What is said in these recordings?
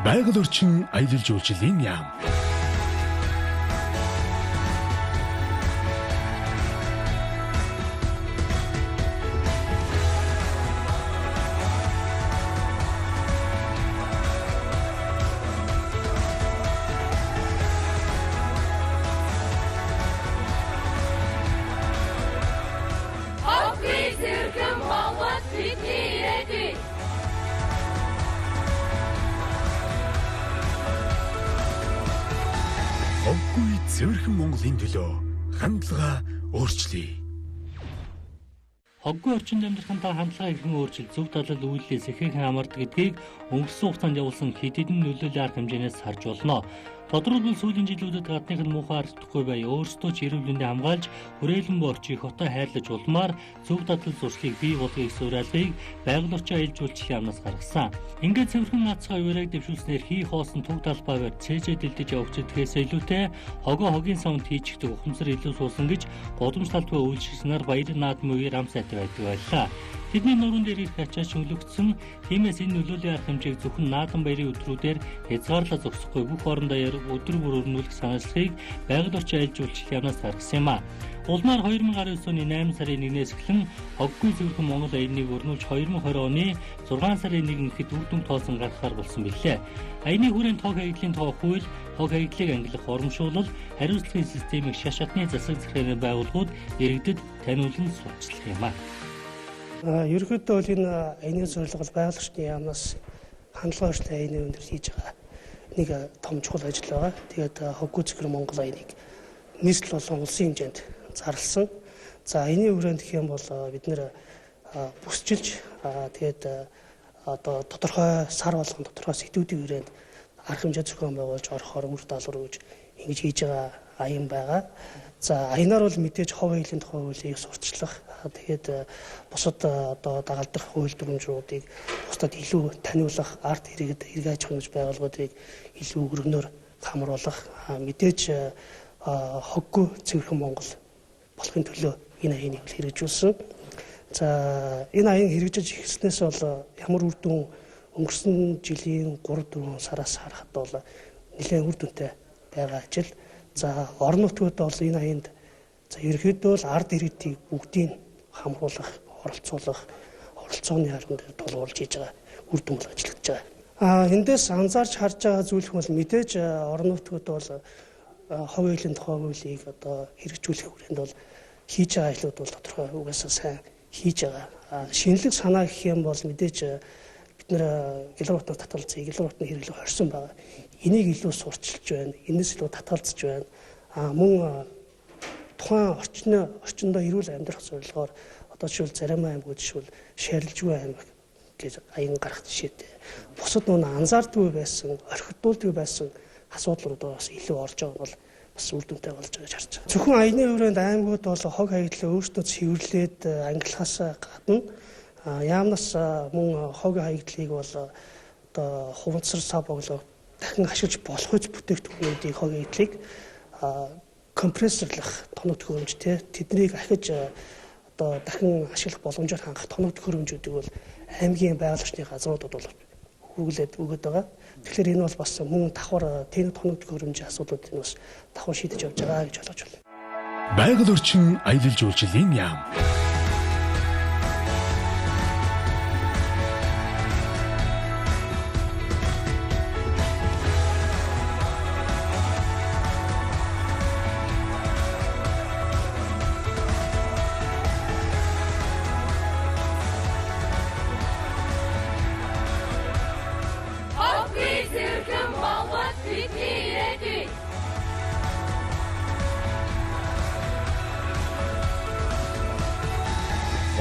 Байгаль орчин аялал жуулчлалын яам. Хоггүй цэвэрхэн Монголын төлөө хандлага өөрчлөе. Хоггүй орчинд амьдрахынтай хандлага хэрхэн өөрчлөлт зөв талал үйлдэлээс ихээхэн хамаардаг гэдгийг өнгөрсөн хугацаанд явуулсан хэд хэдэн нөлөөллийн арга хэмжээнээс харж болно. Тодорхойлбол сүүлийн жилүүдэд гадныг нь муухай харагдахгүй бай өөрсдөө ч эрүүл мэндийг хамгаалж хүрээлэн борчийг хотоо хайрлаж улмаар зөв дадлал зуршлыг бий болгохыг суурайлахыг байгаль орчин аялал жуулчлалын яамнаас гаргасан. Ингээд цэвэрхэн наацхан уярыг дэвшүүлснээр хий хоосон туг талбайгаар цээжээ дэлдэж явж идэхээс илүүтэй хогийн савнд хийчихдэг ухамсар илүү суусан гэж годомж талтгүй үйлчлэгчнэр баяр наадмын үеэр ам сайтай байдаг байлаа. Тэдний нуруунд дээр их ачаач өнгөлөгдсөн. Тиймээс энэ нөлөөлийн арга хэмжээг зөвхөн наадам баярын өдрүүдээр хязгаарлаж зогсохгүй бүх орондоо өдөр бүр өрнүүлэх санаачлалыг байгаль орчин аялал жуулчлалын яамнаас гаргасан юм а. Улмаар 2019 оны 8 сарын 1-ээс эхлэн хоггүй цэвэрхэн Монгол аяныг өрнүүлж 2020 оны 6 сарын 1-нд үр дүн тоосон гаргахаар болсон билээ. Аяны хүрээнд хог хаягдлын тоо хууль, хог хаягдлыг ангилах урамшуулал, хариуцлагын системийг шашаатны засаг захиргааны байгууллагууд иргэдэд таниулан сурталчлах юм а. Ерөнхийдөө бол энэ аяны зорилго байгаль орчны яамнаас хандлага өөрчлөлтийн аяны өндөр хийж байгаа нэг том чухал ажил байгаа. Тэгээд хоггүй цэвэр Монгол аяныг нийслэл болон улсын хэмжээнд зарласан. За аяны хүрээнд гэх юм бол бид нэр бүсчилж тэгээд одоо тодорхой сар болгон тодорхой сэдвүүдийн хүрээнд арга хэмжээ зохион байгуулж орохоор үр даалгавар өгж ингэж хийж байгаа аян байгаа. За аянаар бол мэдээж хог хаягдлын тухай хуулийг сурталчлах тэгээд бусад одоо дагалдах хууль дүрмжруудыг бусдад илүү таниулах, арт иргэд хэрэг аж ахуйн байгууллагуудыг илүү өргөнөөр хамруулах мэдээж хоггүй цэвэрхэн Монгол болохын төлөө энэ аяныг хэрэгжүүлсэн. За энэ аян хэрэгжиж эхэлснээс бол ямар үр дүн өнгөрсөн жилийн 3-4 сараас харахад бол нэлээд үр дүнтэй байгаа ажил. За орон нутгад бол энэ аянд ерөнхийдөө л ард иргэдийг бүгдийг хамруулах, оролцуулах, оролцооны харин дээр тулгуурлаж хийж байгаа үр дүн бол ажиллагдаж байгаа. Эндээс анзаарч харж байгаа зүйл нь бол мэдээж орон нутгад бол хог хаягдлын тухай хуулийг одоо хэрэгжүүлэх хүрээнд бол хийж байгаа ажлууд бол тодорхой угаасаа сайн хийж байгаа. Шинэлэг санаа гэх юм бол мэдээж бид нэр гилбортоор татгалзсан, гилбортны хэрэглээ хорьсон байгаа. Энийг илүү сурчилж байна. Энэс илүү татгалзаж байна. Мөн тухайн орчиндөө эрүүл амьдрах зорилгоор одоо жишээл Зарим аймагуд жишээл Шарилжгүй аймаг гэж аян гарах жишээтэй. Бусад нүүн анзаардгүй байсан, орхидуулдгүй байсан асуудлууд бас илүү орж байгаа бол бас үр дүнтэй болж байгаа гэж харж байгаа. Зөвхөн аяны хүрээнд аймагуд бол хог хаягдлаа өөрсдөө цэвэрлээд ангилахаас гадна яамнаас мөн хог хаягдлыг бол одоо хувцсар сав боглоо дахин ашиглаж болох үс бүтээгдэхүүнүүдийг хог хаягдлыг компрессорлох тоног төхөөрөмжтэй тэднийг ахиж одоо дахин ашиглах боломжоор хангах тоног төхөөрөмжүүдийг бол аймгийн байгаль орчны газруудад бол хүргэлээд өгöd байгаа. Тэгэхээр энэ бол бас мөн давхар тэнэг тоног төхөөрөмжийн асуудлуудыг бас давхар шийдэж явж байгаа гэж ойлгож байна. Байгаль орчин аялал жуулчлалын яам.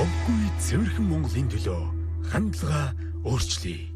Хоггүй цэвэрхэн Монголын төлөө хандлага өөрчлөе.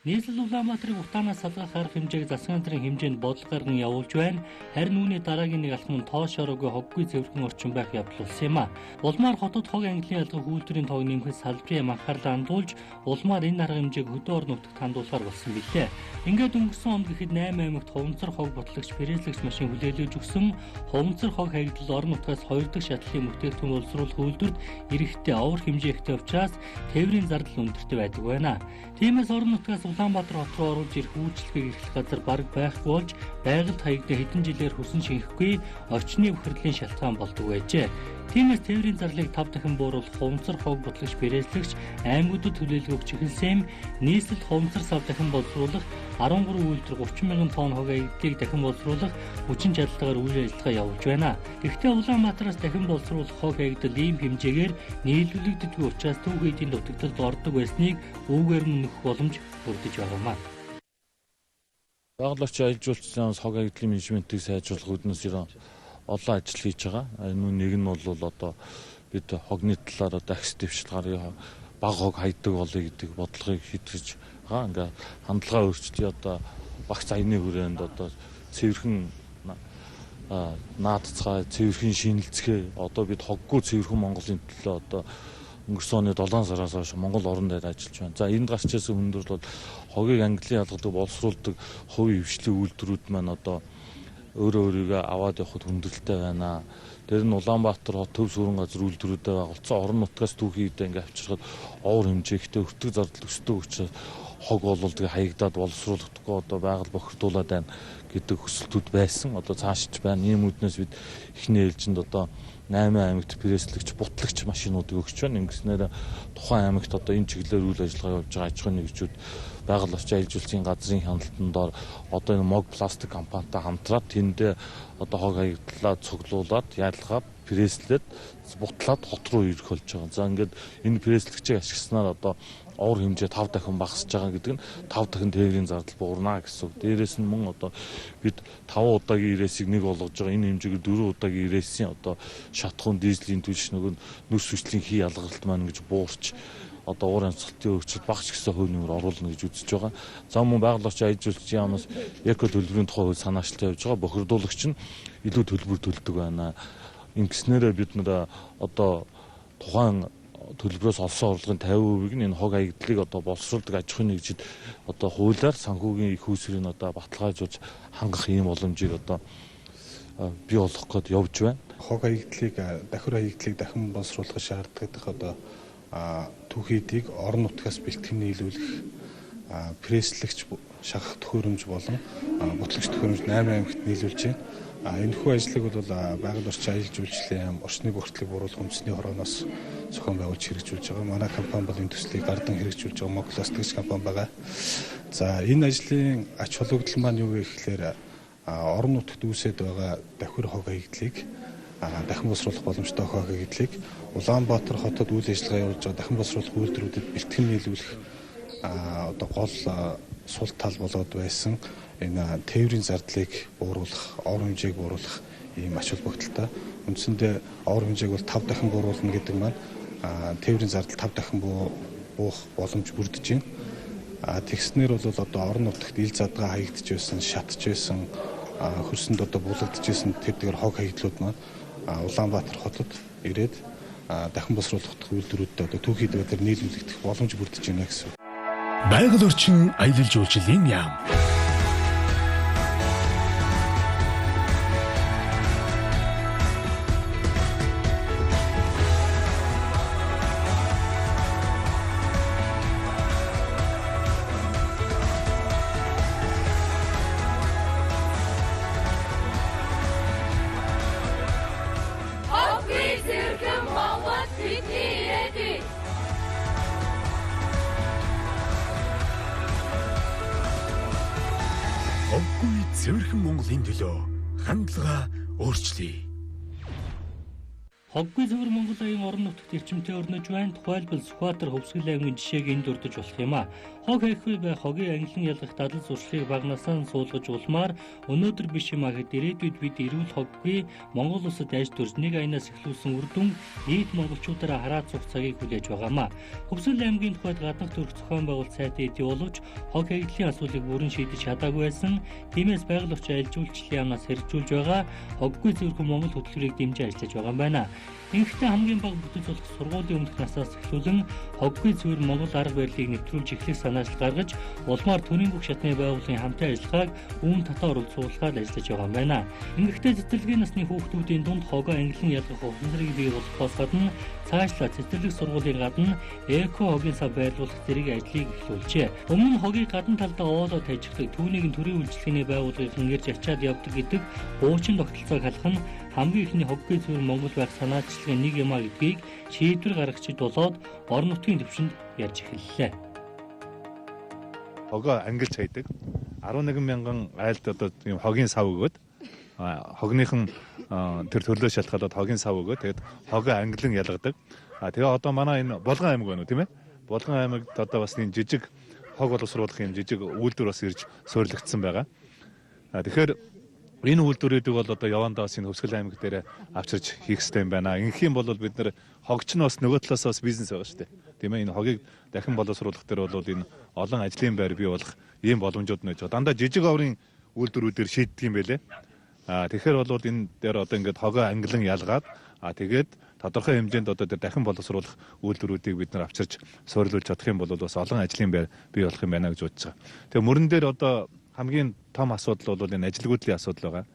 Нийслэл Улаанбаатарыг утаанаас салгах арга хэмжээг засгийн хамтрын хэмжээнд бодлого гарган явуулж байна. Харин үүний дараагийн нэг алхам нь тоош ороогүй хоггүй цэвэрхэн орчин байх явдал болсон юм а. Улмаар хотод хог ангилын ялгах үйлдвэрийн тоог нэмэхэд салбарын анхаарлаа хандуулж, улмаар энэ арга хэмжээг хөдөө орон нутагт хандуулахар болсон билээ. Ингээд өнгөрсөн онд гэхэд 8 аймагт хуванцар хог ботлогч, пресслэгч машин хүлээлгэж өгсөн. Хуванцар хог хаягдал орон нутгаас 2 дахь шатлалын бүтээгдэхүүн боловсруулах үйлдвэрт эрэхтэй овор хэмжээтэй учраас тээврийн зардал өндөртэй байдаг байна. Тиймээс орон нутгаас Улаанбаатар хот руу оруулж ирэх үйлчлэгийг эхлэх газар бараг байхгүй болж байгальд хаягдсан хэдэн жилээр хүсэн шинэхгүй орчны бохирдлын шалтгаан болдог байжээ. Тиймээс тээврийн зарлыг 5 дахин бууруулах хуванцар хог бодлогч бэрээслэгч аймагуудад төлөөлөл өгч эхэлсэн нийслэл хуванцар сав дахин боловсруулах 13 үйлдвэр 30 мянган тонн хог аягдлыг дахин боловсруулах хүчин чадалтаар үйл ажиллагаа явуулж байна. Гэхдээ Улаанбаатараас дахин боловсруулах хог аягдал ийм хэмжээгээр нийлүүлэгддэггүй учраас түүх эдийн дутагдалд ордог байсныг үүгээр мөнөх боломж бүрдэж байгаамаа. Байгаль орчин аялал жуулчлалын хог аягдлын менежментийг сайжруулах үүднээс олон ажил хийж байгаа. Нэг нь бол одоо бид хогны талаар ахис дэвшил гарын баг хог хайдаг болъё гэдэг бодлогыг хэвтэж байгаа. Ингээ хандлага өөрчлөлтийн одоо багц аяны хүрээнд одоо цэвэрхэн наадцгаа цэвэрхэн шинэлцгээ одоо бид хоггүй цэвэрхэн Монголын төлөө одоо өнгөрсөн оны 7 сараас хойш Монгол орон дээр ажиллаж байна. За энд гарч ирсэн хүндрэл бол хогийг ангилан ялгадаг, боловсруулдаг хувийн хвшлийн үйлдвэрүүд маань одоо өөрийгөө аваад явахд хүндрэлтэй байна. Тэр нь Улаанбаатар хот төв сүрэн газар үйлдвэрүүдэд байгуулсан орон нутгаас түүхийдээ ингээ авчирхад овор хэмжээтэй өртөг зардал өсдөг учраас хог бололдгийг хаягдаад боловсруулахдаггүй одоо байгаль бохирдуулаад байна гэдэг хүсэлтүүд байсан. Одоо цаашч байна. Ийм үднээс бид эхний ээлжинд одоо 8 аймагт пресслэгч, бутлагч машинуудыг өгч байна. Ингэснээр тухайн аймагт одоо энэ чиглэлээр үйл ажиллагаа явуулж байгаа аж ахуйн нэгжүүд байгаль орчин аялал жуулчлалын газрын хяналтанд доор одоо энэ Мог пластик компанитай хамтраад тэндээ одоо хог аягдлаа цуглуулад, ялгаад, пресслээд, бутлаад хот руу ирэх болж байгаа. За ингээд энэ пресслэгчийг ашигласнаар одоо овор хэмжээ 5 дахин багасж байгаа гэдэг нь 5 дахин тээврийн зардал буурна гэсэн үг. Дээрээс нь мөн одоо бид 5 удаагийн ирээсийг нэг болгож байгаа. Энэ хэмжээгээр 4 удаагийн ирээсийн одоо шатхуун дизелийн түлш нөгөө нүс хүчлийн хий ялгаралт маань гэж буурч одоо уур амьсгалтын өөрчлөлт багч гэсэн хувь нэмэр оруулна гэж үзэж байгаа. За мөн байгаль орчин аялал жуулчлалын яамнаас эко төлбөрийн тухай хууль санаачилтаа явж байгаа. Бохирдуулагч нь илүү төлбөр төлдөг байна. Ингэснээрээ бид нэр одоо тухайн төлбөрөөс олсон орлогын 50%-ийг нь энэ хог аягдлыг одоо боловсруулдаг аж ахуйн нэгжид одоо хуулиар санхүүгийн их үүсвэрийг одоо баталгаажуулж хангах ийм боломжийг одоо бий болгох гээд явж байна. Хог аягдлыг давхар аягдлыг дахин боловсруулах шаардлагатай одоо түүхийдийг орон нутгаас бэлтгэн нийлүүлэх пресслэгч шахах төхөөрөмж болон бутлагч төхөөрөмж 8 аймагт нийлүүлж байна. Энэхүү ажлыг бол байгаль орчин аялал жуулчлалын яам орчны бүртлийг бууруулах үндэсний хорооноос зохион байгуулж хэрэгжүүлж байгаа. Манай компани бол энэ төслийг гардан хэрэгжүүлж байгаа Мог пластикч компани байгаа. За энэ ажлын ач холбогдол маань юу вэ гэхээр орон нутагт үүсэт байгаа давхар хог аягдлыг дахин боловсруулах боломжтой хог аягдлыг Улаанбаатар хотод үйл ажиллагаа явуулж байгаа дахин боловсруулах үйлдвэрүүдэд бэлтгэн нийлүүлэх одоо гол сул тал болоод байсан энэ тээврийн зардлыг бууруулах, овор хэмжээг бууруулах ийм ач холбогдолтой. Үндсэндээ овор хэмжээг бол 5 дахин бууруулна гэдэг маань тээврийн зардал 5 дахин буух боломж бүрдэж байна. Тэгснэр бол одоо орон нутагт ил задгаа хаягдж байсан, шатж байсан, хөрсөнд одоо булагдж байсан тэр хог хаягдлууд маань Улаанбаатар хотод ирээд дахин боловсруулах үйлдвэрүүдэд одоо түүхийдээ тэр нийлүүлэгдэх боломж бүрдэж байна гэсэн. Байгаль орчин аялал жуулчлалын яам. Хоггүй цэвэрхэн Монголын төлөө хандлага өөрчлөе. Хоггүй цэвэр Монгол аян орон нутагт эрчимтэй өрнөж байна. Тухайлбал Сүхбаатар Хөвсгөл аймгийн жишээг энд дурдж болох юм а. Хог хайхгүй бай хогийн ангилан ялгах дадал зуршлыг багнасаа суулгаж улмаар өнөөдөр биш юм а гэд ирээдүйд бид эрүүл хоггүй Монгол улсад айж төрж нэг аянаас эхлүүлсэн үр дүн нийт монголчуудаараа хараад суух цагийг хүлээж байгаамаа. Хөвсгөл аймгийн тухайд гаднах төрх зохион байгуулалт сайд эдий боловч хог хайдлын асуудлыг бүрэн шийдэж чадаагүй байсан. Тиймээс байгаль орчин аялал жуулчлалын яамнаас хэрэгжүүлж байгаа хоггүй цэвэрхэн Монгол хөтөлбөрийг дэмжиж ажиллаж байгаа юм байна. Ингээдтэй хамгийн бага бүтэц болох сургуулийн өмнөх насаас эхлүүлэн хоггүй цэвэр Монгол арга барилыг нэвтрүүлж эхлэх санаачил гаргаж, улмаар төрийн бүх шатны байгууллагын хамтын ажиллагааг үүн татаар суулгаад ажиллаж байгаа юм байна. Ингээдтэй цэцэрлэгийн насны хүүхдүүдийн дунд хогоо ангилан ялгах ухамсарыг бий болгохоос гадна цаашлаа цэцэрлэг сургуулийн гадна эко хогийн сав байрлуулах зэрэг ажлыг эхлүүлжээ. Өмнө нь хогийг гадна талдаа оолоо тажигдаг, түүнийг нь төрийн үйлчлэгээний байгууллагын ирж ачаад явдаг гэдэг хуучин тогтолцоог халах нь хамгийн ихний хоггүй цэвэр Монгол байх санаачлагын нэг юм а гэдгийг шийдвэр гаргахчид болоод орон нутгийн төвшөнд ярьж эхэллээ. Хогоо ангилж хайдаг. 11 мянган айлд одоо юм хогийн сав өгөөд хогныхан тэр төрлөө шалтгаалаад хогийн сав өгөөд тэгээд хогоо ангилан ялгадаг. Тэгээ одоо манай энэ Булган аймаг байна уу тийм ээ? Булган аймагт одоо бас энэ жижиг хог боловсруулах юм жижиг үйлдвэр бас ирж суурилагдсан байгаа. Тэгэхээр энэ үйлдвэрүүдийг бол одоо явандаа бас энэ Хөвсгөл аймаг дээр авчирч хийх хэрэгтэй юм байна. Ингэх юм бол бид нэр хогч нь бас нөгөө талаас бас бизнес байгаа шүү дээ. Тийм ээ, энэ хогийг дахин боловсруулах дээр бол энэ олон ажлын байр бий болох ийм боломжууд нэж байгаа. Дандаа жижиг оврын үйлдвэрүүдээр шийддэг юм байлээ. Тэгэхээр бол энэ дээр одоо ингээд хогоо ангилан ялгаад тэгээд тодорхой хэмжээнд одоо тэр дахин боловсруулах үйлдвэрүүдийг бид нар авчирч суурилуулж чадах юм бол бас олон ажлын байр бий болох юм байна гэж бодож байгаа. Тэгээ мөрөн дээр одоо хамгийн том асуудал бол энэ ажилгүйдлийн асуудал байгаа.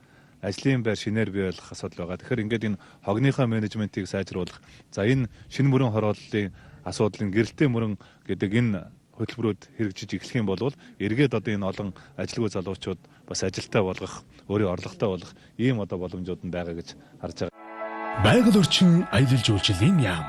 Ажлын байр шинээр бий болох асуудал байгаа. Тэгэхээр ингээд энэ хогныхоо менежментийг сайжруулах. За энэ шинэ мөрөн хорооллын асуудлын гэрэлтэй мөрөн гэдэг энэ хөтөлбөрүүд хэрэгжиж эхлэх юм бол эргээд одоо энэ олон ажилгүй залуучууд бас ажилтаа болгох, өөрийн орлоготой болох ийм одоо боломжууд нь байгаа гэж харж байгаа. Байгаль орчин аялал жуулчлалын яам.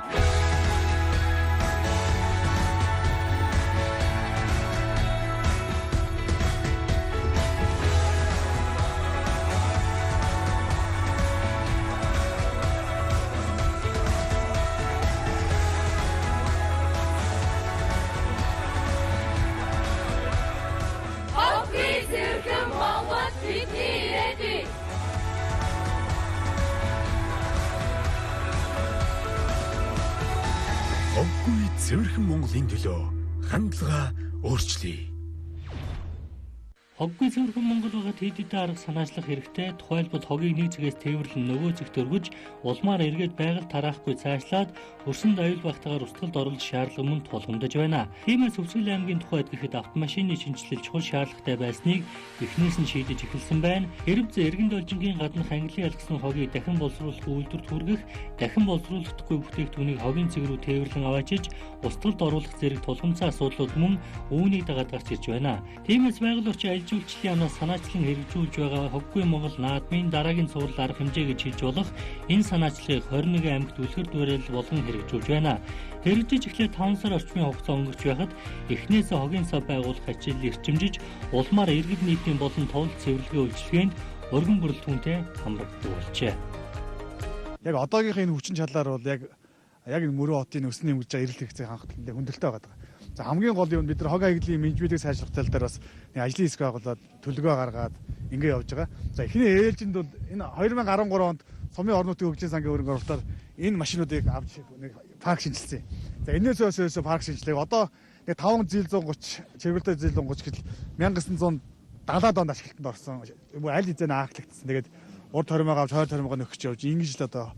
Хоггүй цэвэрхэн Монголын төлөө хандлага өөрчлөе. Хоггүй цэвэрхэн Монгол байгаад хэд хэдэн арга санаачлах хэрэгтэй. Тухайлбал хогийг нэг зэгээс тээвэрлэн нөгөө зэгт өргөж улмаар эргээд байгаль тараахгүй цаашлаад өрсөнд аюул багтаагаар устгалд оруулах шаардлага мөн тулгамдж байна. Тиймээс Хөвсгөл аймгийн тухайд гэхэд автомашины шинжилэл чухал шаардлагатай байсныг эхнээс нь шийдэж эхэлсэн байна. Хэрвээ эргэн должингийн гаднах ангилан ялгсан хогийг дахин боловсруулах үйлдвэрт хүргэх, дахин боловсруулахдаггүй бүтээгдэхүүнийг хогийн цэг рүү тээвэрлэн аваачиж устгалд оруулах зэрэг тулгамдсан асуудлууд мөн үүнийг дагаад гарч ирж байна. Тиймээс байгаль орчин жуулчлалын яамнаас санаачлан хэрэгжүүлж байгаа Хоггүй Монгол наадмын дараагийн цуврал арга хэмжээ гэж хэлж болох энэ санаачлагыг 21 аймагт үлгэр дуурайл болгон хэрэгжүүлж байна. Хэрэгжиж эхлээд 5 сар орчмын хугацаа өнгөрч байхад эхнээсээ хогийн сав байгуулах ажил эрчимжиж улмаар иргэд нийтийн болон товл цэвэрлэгийн үйлчилгээнд өргөн бүрэлдэхүүнтэй хамрагддаг болжээ. Яг одоогийнх энэ хүчин чадлаар бол яг энэ мөрөө хотын өсний хэмжиж байгаа эрэлт хэрэгцээ хангалттай хүндрэлтэй байгаа. За хамгийн гол юм бид нар хог аяглалын менежментийг сайжруулах тал дээр бас ажлын хэсэг байгуулад төлөвлөгөө гаргаад ингэ явж байгаа. За эхний ээлжинд бол энэ 2013 онд Сумын орон нутгийн хөгжлийн сангийн хөрөнгө оруулалтаар энэ машинуудыг авч парк шинжилсэн. За энэс өсөөс парк шинжилгээг одоо 5 зил 130 чиглэлтэй зил 130 гэтэл 1970 онд ашиглалтанд орсон. Аль хэзээ нааглагдсан. Тэгээд урд тормоог авч хойд тормоог нөхөж явж ингэж л одоо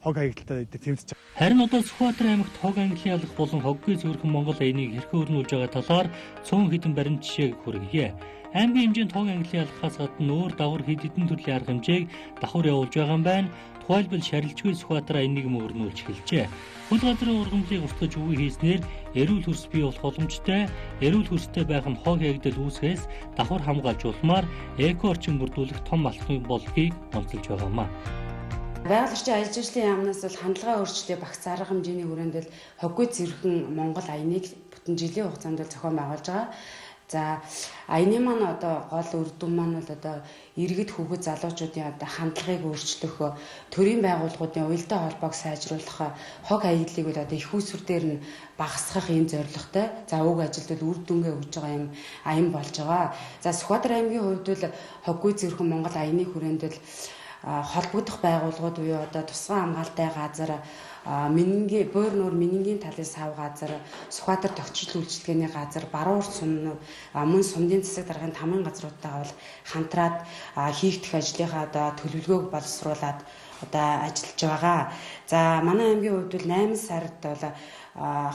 хог хаягдaltaй тэмцэж байгаа. Харин одоо Сүхбаатар аймагт хог ангилан ялах болон хоггүй цэвэрхэн Монгол аяныг хэрхэн өрнүүлж байгаа талаар цөөн хэдэн баримт жишээг хүргье. Аймгийн хэмжээнд хог ангилан ялахаас гадна өөр давхар хэд хэдэн төрлийн арга хэмжээг давхар явуулж байгаа юм байна. Тухайлбал шарилжгүй Сүхбаатар аяныг өрнүүлж эхэлжээ. Хөл газрын ургамлыг устгаж үгүй хийснээр эрүүл хөрс бий болох боломжтой. Эрүүл хөрстэй байх нь хог хаягдал үүсгэхээс давхар хамгаалж улмаар эко орчин бүрдүүлэх том алхмын болгийг онцолж байгаамаа. Байгаль орчин аялал жуулчлалын яамнаас бол хандлага өөрчлөлтийн багц арга хэмжээний хүрээнд л хоггүй цэвэрхэн Монгол аяныг бүтэн жилийн хугацаанд зохион байгуулж байгаа. За аяны маань одоо гол үр дүн маань бол одоо иргэд хүүхэд залуучуудын одоо хандлагыг өөрчлөх, төрийн байгууллагуудын уялдаа холбоог сайжруулах, хог аяллыг бол одоо их усүр дээр нь багасгах ийм зорилготой. За уг ажилд бол үр дүнгээ өгж байгаа юм аян болж байгаа. За Сүхбаатар аймгийн хувьд бол хоггүй цэвэрхэн Монгол аяны хүрээнд л холбогдох байгууллагууд буюу одоо тусгай хамгаалтай газар, буур нуур менингийн талын сав газар, Сүхбаатар тогтчил үйлчилгээний газар, баруун урд сумнууд, мөн сумдын засаг даргын тамгын газруудтайгаа бол хамтраад хийгдэх ажлынхаа одоо төлөвлөгөөг боловсруулад одоо ажиллаж байгаа. За манай аймгийн хувьд бол 8 сард бол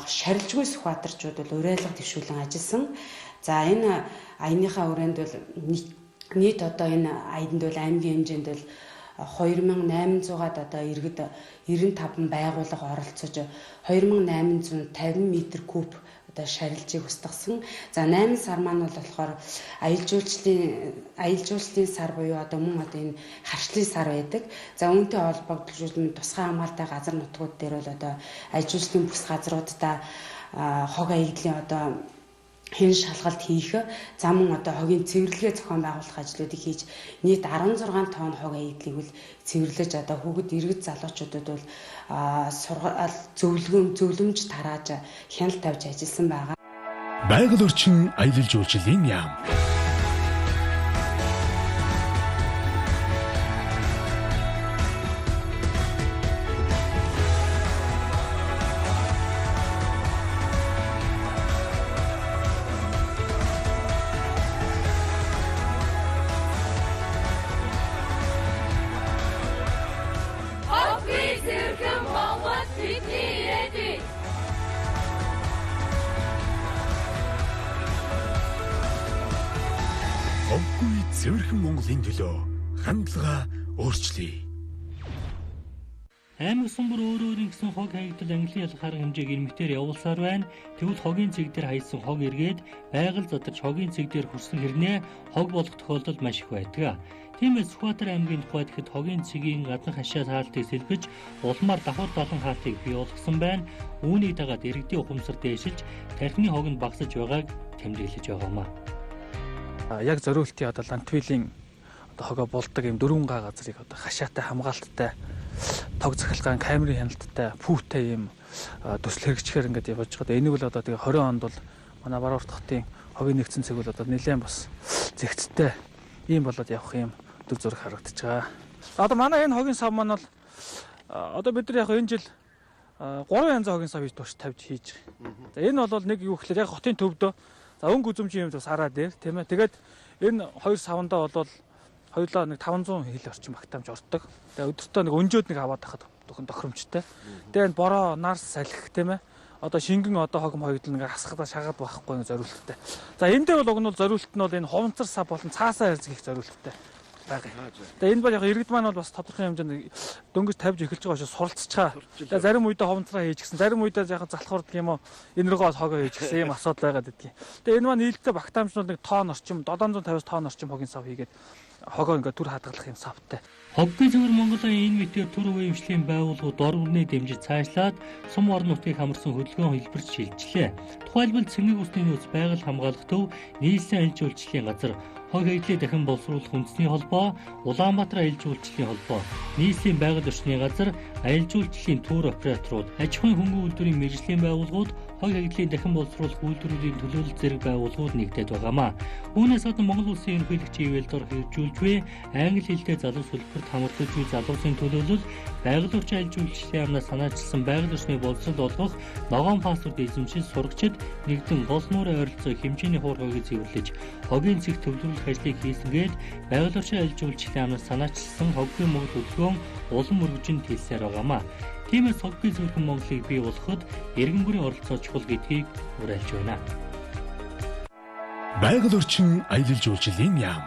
шарилжгүй Сүхбаатарчууд бол уриалга төвшүүлэн ажилласан. За энэ аяныхаа хүрээнд бол нийт одоо энэ аянд бол аймгийн хэмжээнд бол 2800-аад одоо иргэд 95 байгууллага оролцож 2850 м3 одоо шарилжийг устгасан. За 8 сар маань бол болохоор аялал жуулчлалын сар буюу одоо мөн одоо энэ харшлын сар байдаг. За үүнтэй холбогдуулж тусгай хамгаалалтай газар нутгууд дээр бол одоо аялал жуулчлалын бүс газруудаа хог аяглалын одоо хэн шалгалт хийх, за мөн одоо хогийн цэвэрлэгээ зохион байгуулах ажлуудыг хийж нийт 16 тонн хог аядлыг цэвэрлэж одоо хүүхэд иргэд залуучуудад бол зөвлөмж тарааж хяналт тавьж ажилласан байгаа. Байгаль орчин аялал жуулчлалын яам. Хоггүй цэвэрхэн Монголын төлөө хандлага өөрчлөе. Аймаг сумбар өөрийн гэсэн хог хаягдал англи ялгаар хэмжээг ирмэгтээр явуулсаар байна. Тэгвэл хогийн цэг дээр хайсан хог эргээд байгаль задарч хогийн цэг дээр хүрсэн хэрнээ хог болох тохиолдол маш их байдаг. Тиймээс Сүхбаатар аймгийн тухайд ихэд хогийн цэгийн гаднах хашаа хаалтыг сэлбэж улмаар давхар далан хаалтыг бий болгосон байна. Үүнийг дагаад иргэдийн ухамсар дээшилж тархины хог нь багасж байгааг тэмдэглэж байгаамаа. Яг зориултын одоо лантвилийн одоо хогоо болдог юм 4 га газрыг одоо хашаатай хамгаалттай тог захилгаан камерын хяналттай пүүтэй юм төсөл хэрэгжихээр ингээд явж байгаа. Энийг бол одоо тэгээ 20 онд бол манай баруун урт хотын хогийн нэгдсэн цэг бол одоо нэлээд бас зэгцтэй ийм болоод явах юм дүр зураг харагдаж байгаа. Одоо манай энэ хогийн сав маань бол одоо бид нар яг энэ жил 3 янзын хогийн сав хийж тавьж хийж байгаа. За энэ бол нэг юу гэхээр яг хотын төвдөө за өнгө үзэмжийн юм бас араа дээр тийм ээ. Тэгээд энэ хоёр савандаа бол хоёулаа нэг 500 хил орчим багтаамж ордог. Тэгээ өдөртөө нэг өнжөөд нэг аваад тахад тохиромжтой. Тэгээ энэ бороо нарс салхих тийм ээ. Одоо шингэн одоо хогом хоёрдол ингээ хасгадаа шагаад байхгүй зориулттай. За эндээ бол уг нь зориулт нь бол энэ хуванцар сав болон цаасаа хэрзэх зориулттай байгаа. Тэгээ энэ бол яг иргэд маань бол бас тодорхой хэмжээнд дөнгөж тавьж эхэлж байгаа шүү суралцчаа. Тэгээ зарим үедээ хуванцараа хийж гисэн, зарим үедээ яг залхуур гэх юм уу энэ рүүгээ хогоо хийж гисэн юм асуудал байгаад байдгийг. Тэгээ энэ маань нийлдэлтэй багтаамж нь нэг тонн орчим 750 тонн орчим хогийн сав хийгээд хогоо ингээ түр хадгалах юм савтай. Хоггүй зөвөр Монголын энэ мэтээр түр үеэмшлийн байгууллагууд дор бүрний дэмжиж цаашлаад сум орон нутгийг хамарсан хөдөлгөөн хэлбэрт шилжлээ. Тухайлбал Цэнгэг усны нөөц байгаль хамгаалах төв, нийслэлийн аялал жуулчлалын газар, хог хаягдлыг дахин боловсруулах үндэсний холбоо, Улаанбаатар аялал жуулчлалын холбоо, нийслэлийн байгаль орчны газар, аялал жуулчлалын тур операторууд, аж ахуйн хөнгөн үйлдвэрийн мэргэжлийн байгууллагууд, хог хаягдлыг дахин боловсруулах үйлдвэрүүдийн төлөөлөл зэрэг байгууллагууд нэгдээд байгаамаа. Үүнээс гадна Монгол улсын ерөнхийлөгчийн ивэлдор хэрэгжүүлж буй англи хэлтэй залуу сүлбэрт хамартаж буй залуусын төлөөлөл, байгаль орчин аялал жуулчлалын яамнаас санаачилсан байгаль орчны боловсрол олгох ногоон паспорт эзэмшил сурагчид нэгдэн гол нуурын ойролцоо хэмжээний хуургаыг цэвэрлэж хогийн цэг төвлөрүүлэх ажлыг хийсэнгээд байгаль орчин аялал жуулчлалын яамнаас санаачилсан хоггийн Монгол хөдөлгөөн улам өргөжинд хэлсээр байгаамаа. Тиймээс хоггийн зөвхөн Монголыг бий болгоход иргэн бүрийн оролцоо чухал гэдгийг уриалж байна. Байгаль орчин аялал жуулчлалын яам.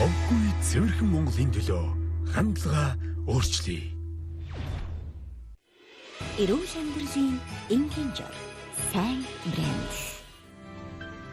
Хоггүй цэвэрхэн Монголын төлөө хандлага өөрчлөе. Эрүүл амьдралын энгийн жор сайн брэнд.